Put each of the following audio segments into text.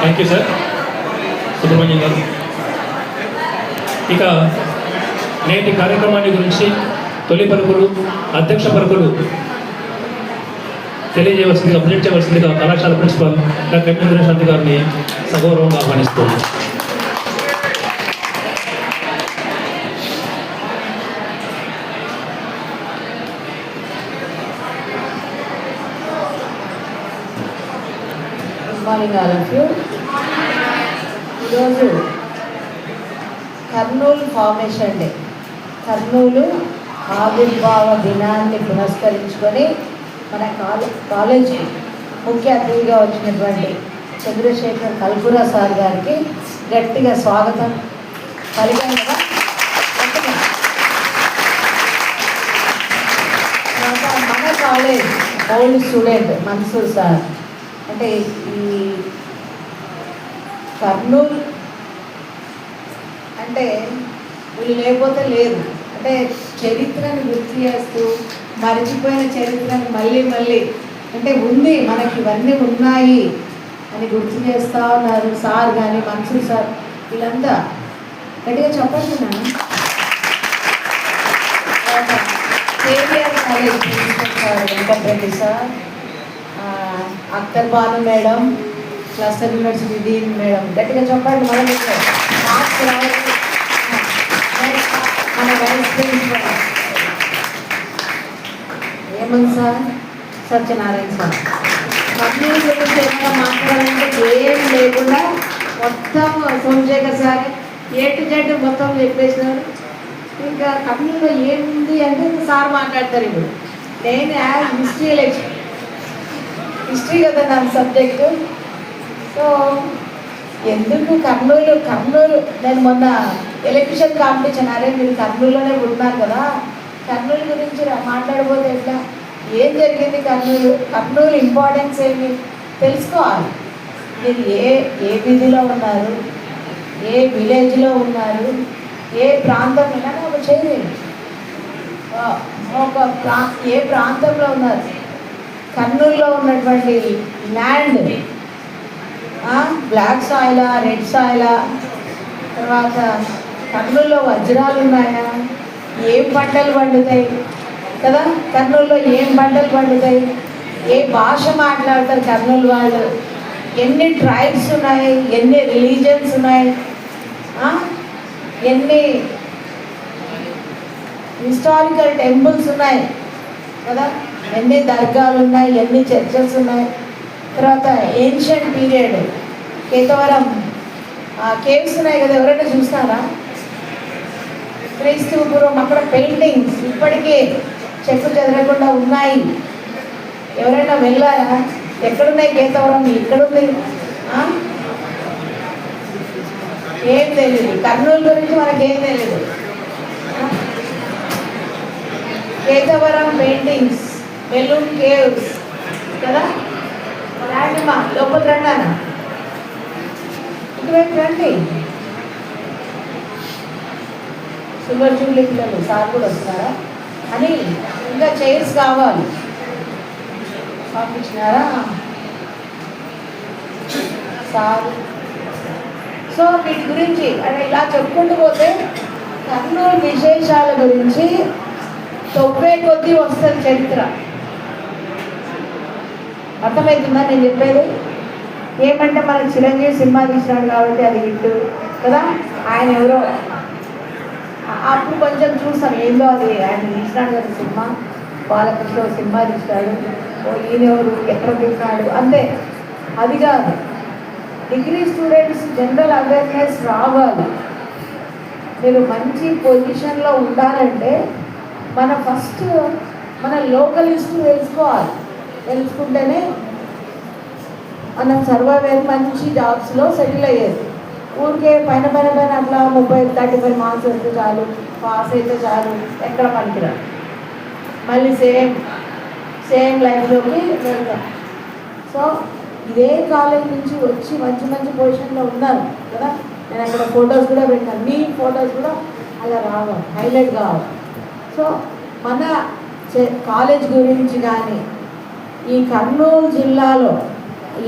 Thank you sir Subrahmanyam గారు. ఇక నేటి కార్యక్రమాన్ని గురించి తొలి పలుకులు అధ్యక్ష పలుకులు తెలియజేయవలసిందిగా ప్రజెంట్ చేయవలసిందిగా కళాశాల ప్రిన్సిపాల్ డాక్టర్ ఎం శాంతి గారిని సగౌరవంగా ఆహ్వానిస్తున్నాను. Morning all of you. ఈరోజు కర్నూలు ఫార్మేషన్ డే, కర్నూలు ఆవిర్భావ దినాన్ని పురస్కరించుకొని మన కాలేజీ ముఖ్య అతిథిగా వచ్చినటువంటి చంద్రశేఖర్ కల్పురా సార్ గారికి గట్టిగా స్వాగతం పలికాం కదా. మన college old student Mansoor sir, అంటే ఈ కర్నూలు అంటే వీళ్ళు లేకపోతే లేదు, అంటే చరిత్రను గుర్తు చేస్తూ మరిచిపోయిన చరిత్రను మళ్ళీ మళ్ళీ అంటే ఉంది మనకి ఇవన్నీ ఉన్నాయి అని గుర్తు చేస్తూ ఉన్నారు సార్ కానీ మన్సూర్ సార్, వీళ్ళంతా గట్టిగా చెప్పండి. KVR college principal sir Venkatareddy sir, Akhtar Banu madam, cluster university dean madam, గట్టిగా చెప్పండి. మన vice principal Hemanth sir, Satyanarayana sir. Kurnool గురించి ఏమైనా మాట్లాడాలంటే ఏం లేకుండా మొత్తం Somashekar sir A to Z మొత్తం చెప్పేసినారు. ఇంకా కర్నూలులో ఏముంది అంటే సార్ మాట్లాడతారు. ఇప్పుడు నేను హిస్టరీ కదా నా సబ్జెక్టు. సో ఎందుకు కర్నూలు నేను మొన్న ఎలక్ట్రిషియన్ కాంపిటీషన్, అరే మీరు కర్నూలులోనే ఉన్నారు కదా, కర్నూలు గురించి మాట్లాడబోతే ఎట్లా, ఏం జరిగింది కర్నూలు ఇంపార్టెన్స్ ఏమి తెలుసుకోవాలి. మీరు ఏ విధిలో ఉన్నారు, ఏ విలేజ్లో ఉన్నారు, ఏ ప్రాంతంలో ఒక చేయండి, ఏ ప్రాంతంలో ఉన్నారు, కర్నూలులో ఉన్నటువంటి ల్యాండ్ బ్లాక్ సాయిలా, రెడ్ సాయిలా, తర్వాత కర్నూలులో వజ్రాలు ఉన్నాయా, ఏం పంటలు పండుతాయి కదా, కర్నూలులో ఏం పంటలు పండుతాయి, ఏ భాష మాట్లాడతారు కర్నూలు వాళ్ళు, ఎన్ని ట్రైబ్స్ ఉన్నాయి, ఎన్ని రిలీజన్స్ ఉన్నాయి, ఎన్ని హిస్టారికల్ టెంపుల్స్ ఉన్నాయి కదా, ఎన్ని దర్గాలు ఉన్నాయి, ఎన్ని చర్చెస్ ఉన్నాయి. తర్వాత ఏన్షియంట్ పీరియడ్ కేతవరం కేవ్స్ ఉన్నాయి కదా, ఎవరైనా చూస్తారా? క్రీస్తు పూర్వం అక్కడ పెయింటింగ్స్ ఇప్పటికీ చెక్కు చెదరకుండా ఉన్నాయి. ఎవరైనా వెళ్ళారా? ఎక్కడున్నాయి కేతవరం? ఎక్కడుంది? ఏం తెలియదు. కర్నూలు గురించి మనకేం తెలియదు. కేతవరం పెయింటింగ్స్, బెలూన్ కేవ్స్ కదా. రండి మా లోపల రండి, ఇటువైపు రండి. సిల్వర్ జూబ్లీ పిల్లలు సార్ కూడా వస్తారా అని, ఇంకా చైర్స్ కావాలి పంపించినారా సార్? సో వీటి గురించి అంటే ఇలా చెప్పుకుంటూ పోతే కర్నూలు విశేషాల గురించి తొవ్వే కొద్దీ వస్తుంది చరిత్ర. అర్థమవుతుందా నేను చెప్పేది? ఏమంటే మనకు చిరంజీవి సినిమా తీసినాడు కాబట్టి అది హిట్ కదా. ఆయన ఎవరో అప్పుడు కొంచెం చూస్తాం, ఏందో అది ఆయన తీసినాడు కదా సినిమా, బాలకృష్ణ సినిమా తీసినాడు, ఈయనెవరు, ఎక్కడ తీసినాడు అంతే. అది కాదు, డిగ్రీ స్టూడెంట్స్ జనరల్ అవేర్నెస్ రావాలి. మీరు మంచి పొజిషన్లో ఉండాలంటే మన ఫస్ట్ మన లోకల్ హిస్టరీ తెలుసుకోవాలి. తెలుసుకుంటేనే మనం సర్వైవ్ అయ్యేది, మంచి జాబ్స్లో సెటిల్ అయ్యేది. ఊరికే పైన అట్లా 35 మార్క్స్ వస్తే చాలు, పాస్ అయితే చాలు, ఎక్కడ పనికిరా, మళ్ళీ సేమ్ లైఫ్లోకి వెళ్తాం. సో ఇదే కాలేజ్ నుంచి వచ్చి మంచి పొజిషన్లో ఉన్నారు కదా. నేను అక్కడ ఫొటోస్ కూడా పెట్టాను, మీ ఫొటోస్ కూడా అలా రావాలి, హైలైట్ కావాలి. సో మన కాలేజ్ గురించి కానీ ఈ కర్నూలు జిల్లాలో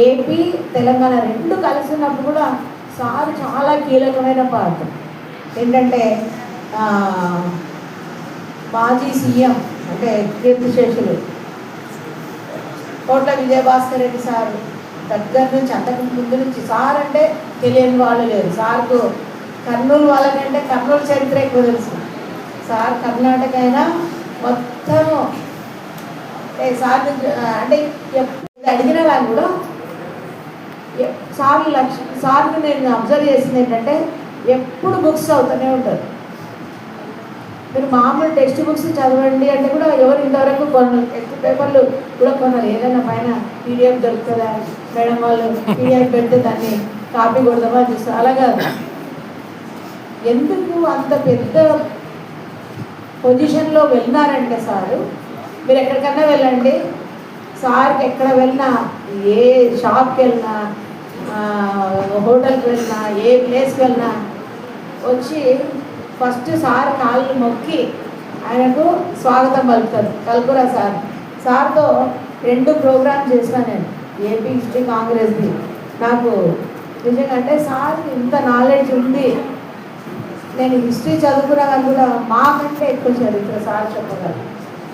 ఏపీ తెలంగాణ రెండు కలిసి ఉన్నప్పుడు కూడా సార్ చాలా కీలకమైన పాత్ర. ఏంటంటే మాజీ సీఎం అంటే కీర్తిశేషులు కోట్ల విజయభాస్కర్ రెడ్డి సార్ దగ్గర నుంచి అంతకు ముందు నుంచి సార్ అంటే తెలియని వాళ్ళు లేరు. సార్కు కర్నూలు వాళ్ళకంటే కర్నూలు చరిత్ర ఎక్కువ తెలుసు. సార్ కర్ణాటక అయినా మొత్తము సార్ అంటే ఎప్పుడు అడిగిన వాళ్ళు కూడా సార్ని నేను అబ్జర్వ్ చేసింది ఏంటంటే ఎప్పుడు బుక్స్ చదువుతూనే ఉంటారు. మీరు మామూలు టెక్స్ట్ బుక్స్ చదవండి అంటే కూడా ఎవరు ఇంతవరకు కొన్నారు, టెక్స్ట్ పేపర్లు కూడా కొన్నారు. ఏదైనా పైన పీడిఎఫ్ దొరుకుతుందా మేడం వాళ్ళు పీడిఎఫ్ పెడితే దాన్ని కాపీ కొడదామా చూస్తారు. అలా కాదు. ఎందుకు అంత పెద్ద పొజిషన్లో వెళ్ళినారంటే సారు, మీరు ఎక్కడికన్నా వెళ్ళండి, సార్కి ఎక్కడ వెళ్ళినా, ఏ షాప్కి వెళ్ళినా, హోటల్కి వెళ్ళినా, ఏ ప్లేస్కి వెళ్ళినా వచ్చి ఫస్ట్ సార్ కాళ్ళు మొక్కి ఆయనకు స్వాగతం పలుకుతారు. కల్పురా సార్. సార్తో 2 ప్రోగ్రామ్స్ చేసిన నేను ఏపీ హిస్టరీ కాంగ్రెస్ది. నాకు నిజంగా అంటే సార్ ఇంత నాలెడ్జ్ ఉంది. నేను హిస్టరీ చదువుకున్నా కానీ కూడా మాకంటే ఎక్కువ చరిత్ర సార్ చెప్పగలరు.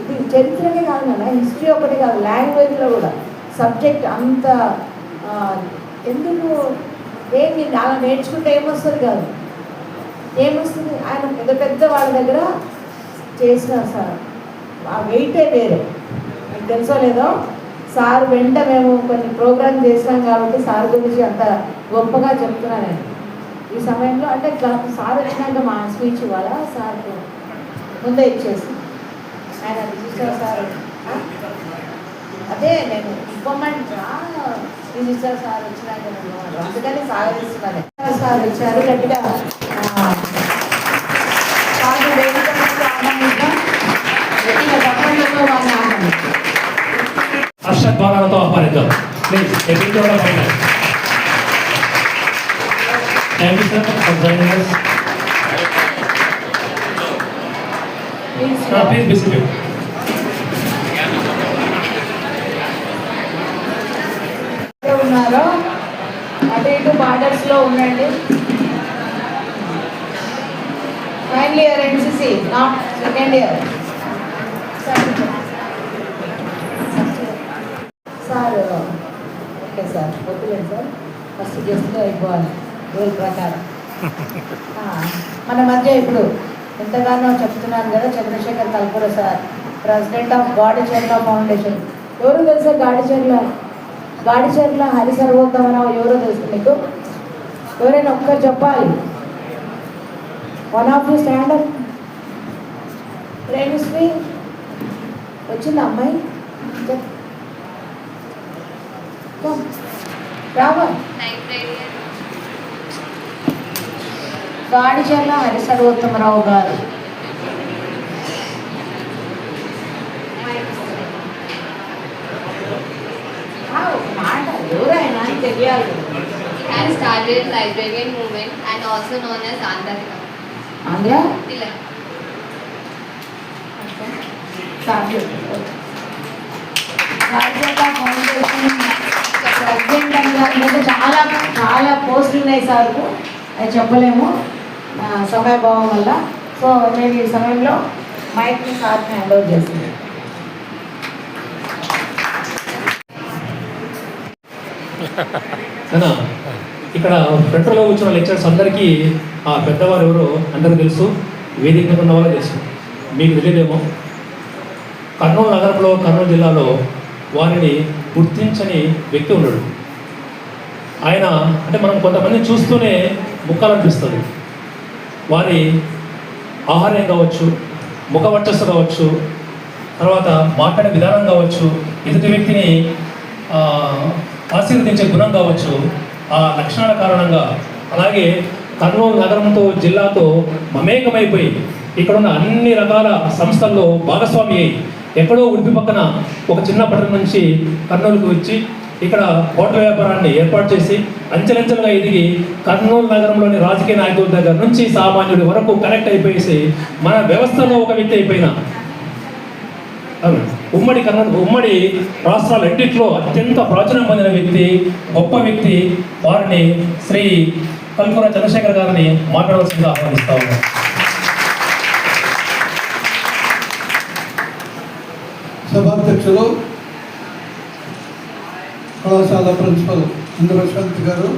ఇది చరిత్రకే కాదు కదా, హిస్టరీ ఒకటి కాదు, లాంగ్వేజ్లో కూడా సబ్జెక్ట్ అంత ఎందుకు ఏమి అలా నేర్చుకుంటే ఏమొస్తుంది కాదు, ఏమొస్తుంది. ఆయన పెద్ద పెద్ద వాళ్ళ దగ్గర చేసిన సార్ ఆ వెయిటే వేరే. మీకు తెలుసో లేదో సార్ వెంట మేము కొన్ని ప్రోగ్రామ్ చేసినాం కాబట్టి సార్ గురించి అంత గొప్పగా చెప్తున్నాను నేను ఈ సమయంలో. అంటే సార్ వచ్చినాక మా స్పీచ్ ఇవ్వాలా సార్కు ముందే ఇచ్చేసి ఆయన రిజిస్టర్ సార్ అదే నేను ఇవ్వమంటా రిజిస్టర్ సార్ వచ్చినాక అందుకని సాగరిస్తున్నాను. సార్ వచ్చారు గట్టిగా హర్షద్ బాణాలతో ఆహ్వానిద్దాం please. Thank you, sir, for joining us. Please be seated. ఉన్నారో అటు ఇటు బార్డర్స్లో ఉండండి. Final year NCC, not second year. Sir okay sir, వద్దులేదు సార్, ఫస్ట్ గెస్ట్గా అయిపోవాలి రూల్ ప్రకారం. మన మధ్య ఇప్పుడు ఎంతగానో చెప్తున్నాను కదా, Chandrasekhar Kalpura sir, president of Gadicherla foundation. ఎవరు తెలుసా గాడిచెర్ల హరి సర్వోత్తమరావు ఎవరో తెలుసు మీకు? ఎవరైనా ఒక్కరు చెప్పాలి. వన్ ఆఫ్ ది స్టాండర్డ్ ప్రేమిశ్రీ వచ్చింది అమ్మాయి రావా? గాడిచెర్ల హరి సర్వోత్తమరావు గారు. మాట ఎవరైనా తెలియాలి. He has started librarian movement and also known as Andhra Tilak. Gadicherla foundation president అని చాలా చాలా పోస్టులు ఉన్నాయి సార్కు, అది చెప్పలేము సమయభావం వల్ల. సో నేను ఈ సమయంలో మైక్ని సార్ని హ్యాండ్ ఓవర్ చేస్తున్నాను. ఇక్కడ ఫ్రంట్లో కూర్చున్న లెక్చర్స్ అందరికీ ఆ పెద్దవారు ఎవరో అందరికీ తెలుసు, వేదిక మీద ఉన్న వాళ్ళు తెలుసు. మీకు తెలియదేమో, కర్నూలు నగరంలో, కర్నూలు జిల్లాలో వారిని గుర్తించని వ్యక్తి ఉన్నాడు. ఆయన అంటే మనం కొంతమందిని చూస్తూనే ముక్కాలనిపిస్తుంది. వారి ఆహార్యం కావచ్చు, ముఖ వర్చస్సు కావచ్చు, తర్వాత మాట్లాడే విధానం కావచ్చు, ఎదుటి వ్యక్తిని ఆశీర్వదించే గుణం కావచ్చు, ఆ లక్షణాల కారణంగా, అలాగే కర్నూలు నగరంతో జిల్లాతో మమేకమైపోయి ఇక్కడున్న అన్ని రకాల సంస్థల్లో భాగస్వామి అయి ఎక్కడో ఉడిపి పక్కన ఒక చిన్న పట్టణం నుంచి కర్నూలుకు వచ్చి ఇక్కడ హోటల్ వ్యాపారాన్ని ఏర్పాటు చేసి అంచెలంచెలుగా ఎదిగి కర్నూలు నగరంలోని రాజకీయ నాయకుల దగ్గర నుంచి సామాన్యుడి వరకు కనెక్ట్ అయిపోయేసి మన వ్యవస్థలో ఒక వ్యక్తి అయిపోయిన ఉమ్మడి రాష్ట్రాలన్నింటిలో అత్యంత ప్రాచుర్యం పొందిన వ్యక్తి, గొప్ప వ్యక్తి, వారిని శ్రీ కల్కుర చంద్రశేఖర్ గారిని మాట్లాడవలసిందిగా ఆహ్వానిస్తా ఉన్నాం. సభాధ్యక్షులు కళాశాల ప్రిన్సిపల్ ఇంద్రశాంతి గారు,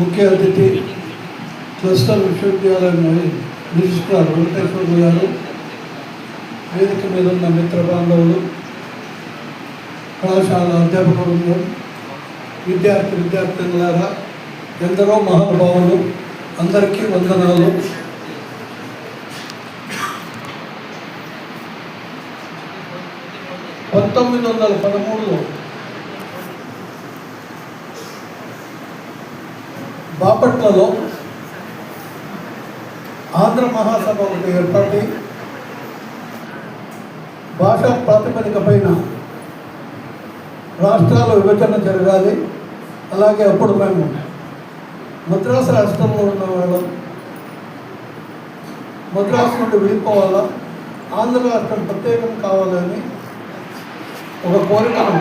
ముఖ్య అతిథి క్లస్టర్ విశ్వవిద్యాలయం రిజిస్ట్రార్ వెంకటేశ్వర్లు గారు, వేదిక మీద ఉన్న మిత్ర బాంధవులు, కళాశాల అధ్యాపక బృందం, విద్యార్థినులారా, ఎందరో మహానుభావులు, అందరికీ వందనాలు. (1913) బాపట్లలో ఆంధ్ర మహాసభ ఒకటి ఏర్పడి భాషా ప్రాతిపదిక పైన రాష్ట్రాల విభజన జరగాలి. అలాగే అప్పుడు మేము మద్రాసు రాష్ట్రంలో ఉన్నవాళ్ళం, మద్రాసు నుండి వెళ్ళిపోవాలా, ఆంధ్ర రాష్ట్రం ప్రత్యేకం కావాలని ఒక కోరికను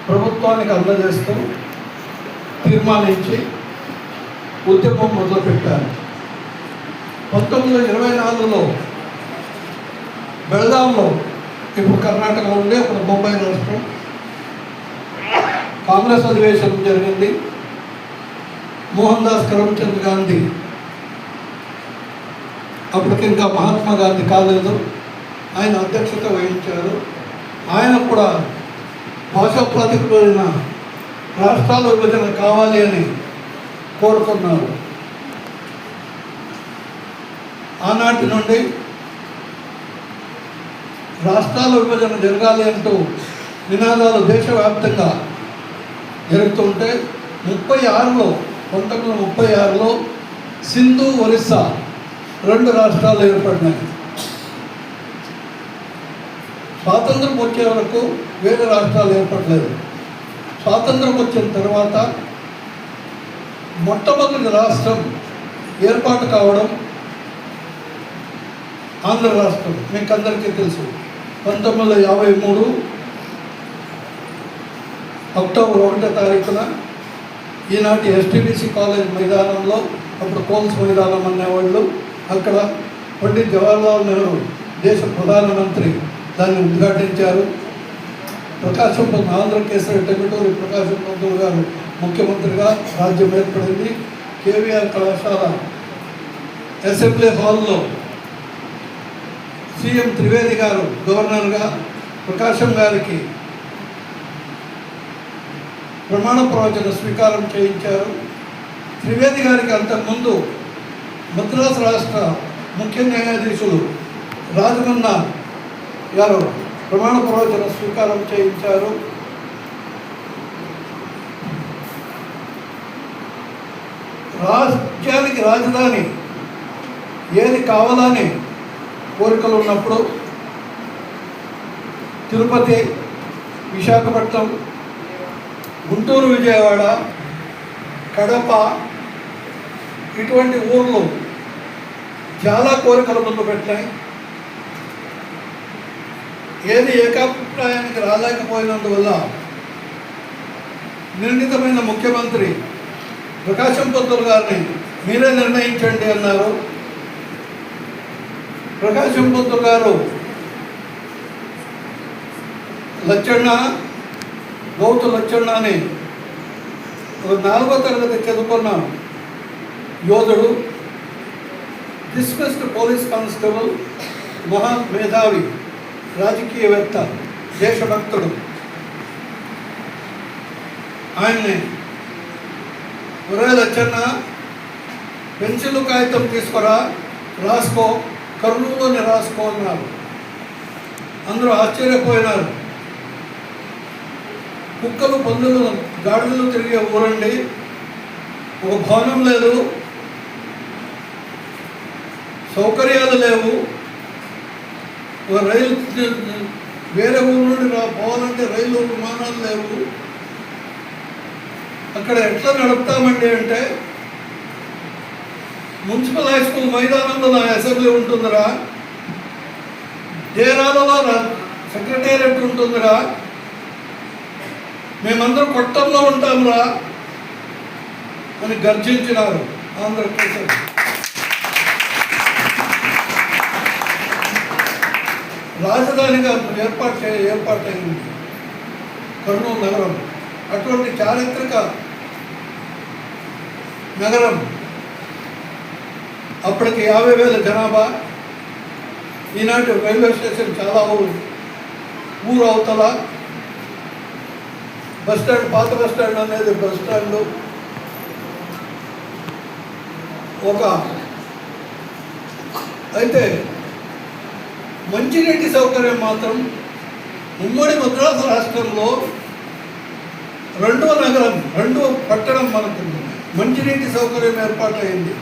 ప్రభుత్వానికి అందజేస్తూ తీర్మానించి ఉద్యమం మొదలుపెట్టారు. 1924లో బెళగాంలో, ఇప్పుడు కర్ణాటకలో ఉండే అప్పుడు బొంబాయి రాష్ట్రం, కాంగ్రెస్ అధివేశనం జరిగింది. మోహన్ దాస్ కరమ్చంద్ గాంధీ, అప్పటికింకా మహాత్మా గాంధీ కాలేదు, ఆయన అధ్యక్షత వహించారు. ఆయన కూడా భాషా ప్రాతిపదికన రాష్ట్రాల విభజన కావాలి అని కోరుకున్నారు. ఆనాటి నుండి రాష్ట్రాల విభజన జరగాలి అంటూ నినాదాలు దేశవ్యాప్తంగా జరుగుతుంటే 1936లో సింధు, ఒరిస్సా 2 రాష్ట్రాలు ఏర్పడినాయి. స్వాతంత్రం వచ్చే వరకు వేరే రాష్ట్రాలు ఏర్పడలేదు. స్వాతంత్రం వచ్చిన తర్వాత మొట్టమొదటి రాష్ట్రం ఏర్పాటు కావడం ఆంధ్ర రాష్ట్రం. మీకు అందరికీ తెలుసు, 1953 అక్టోబర్ 1వ తారీఖున ఈనాటి ఎస్టీబీసీ కాలేజ్ మైదానంలో, అప్పుడు కోల్స్ మైదానం అనేవాళ్ళు, అక్కడ పండిత్ జవహర్లాల్ నెహ్రూ దేశ ప్రధానమంత్రి దాన్ని ఉద్ఘాటించారు. ప్రకాశం పంతులు, ఆంధ్ర కేసరి టెమిటూరి ప్రకాశం పంతులు గారు ముఖ్యమంత్రిగా రాజ్యం ఏర్పడింది. కేవీఆర్ కళాశాల అసెంబ్లీ హాల్లో సీఎం త్రివేది గారు గవర్నర్గా ప్రకాశం గారికి ప్రమాణ ప్రవచన స్వీకారం చేయించారు. త్రివేది గారికి అంతకుముందు మద్రాసు రాష్ట్ర ముఖ్య న్యాయాధీశులు రాజమన్నా గారు ప్రమాణ ప్రవచన స్వీకారం చేయించారు. రాజ్యానికి రాజధాని ఏది కావాలని కోరికలు ఉన్నప్పుడు తిరుపతి, విశాఖపట్నం, గుంటూరు, విజయవాడ, కడప ఇటువంటి ఊర్లు చాలా కోరికలు ముందు పెట్టాయి. ఏది ఏకాభిప్రాయానికి రాలేకపోయినందువల్ల నిర్ణీతమైన ముఖ్యమంత్రి ప్రకాశం పంతులు గారిని మీరే నిర్ణయించండి అన్నారు. ప్రకాశం పంతులు గారు లచ్చన్న, గౌతు లచ్చన్న అని 4వ తరగతి చదువుకున్న యోధుడు, డిస్మిస్డ్ పోలీస్ కానిస్టేబుల్, మహా మేధావి, రాజకీయవేత్త, దేశభక్తుడు. ఆయన్ని ఒరే లచ్చన్న, పెన్సిల్ కాగితం తీసుకురా, రాసుకో, కర్నూలులోనే రాసుకో అన్నారు. అందరూ ఆశ్చర్యపోయినారు. కుక్కలు, పందులు, గాడిదలు తిరిగే ఊరండి, ఒక భవనం లేదు, సౌకర్యాలు లేవు, ఒక రైలు, వేరే ఊరు నుండి పోవాలంటే రైలు విమానాలు లేవు, అక్కడ ఎట్లా నడుపుతామండి అంటే, మున్సిపల్ హై స్కూల్ మైదానంలో నా అసెంబ్లీ ఉంటుందిరా, డేరాలలో సెక్రటేరియట్ ఉంటుందిరా, మేమందరం కొట్టంలో ఉంటాంరా అని గర్జించినారు ఆంధ్రప్రదేశ్. రాజధానిగా ఏర్పాటైంది కర్నూలు నగరం. అటువంటి చారిత్రక నగరం, అప్పటికి 50,000 జనాభా. ఈనాటి రైల్వే స్టేషన్ చాలా ఊరు అవతల. బస్ స్టాండ్, పాత బస్ స్టాండ్ అనేది బస్ స్టాండ్. అయితే మంచినీటి సౌకర్యం మాత్రం ఉమ్మడి మద్రాసు రాష్ట్రంలో రెండో పట్టణం మనకు మంచినీటి సౌకర్యం ఏర్పాటైంది.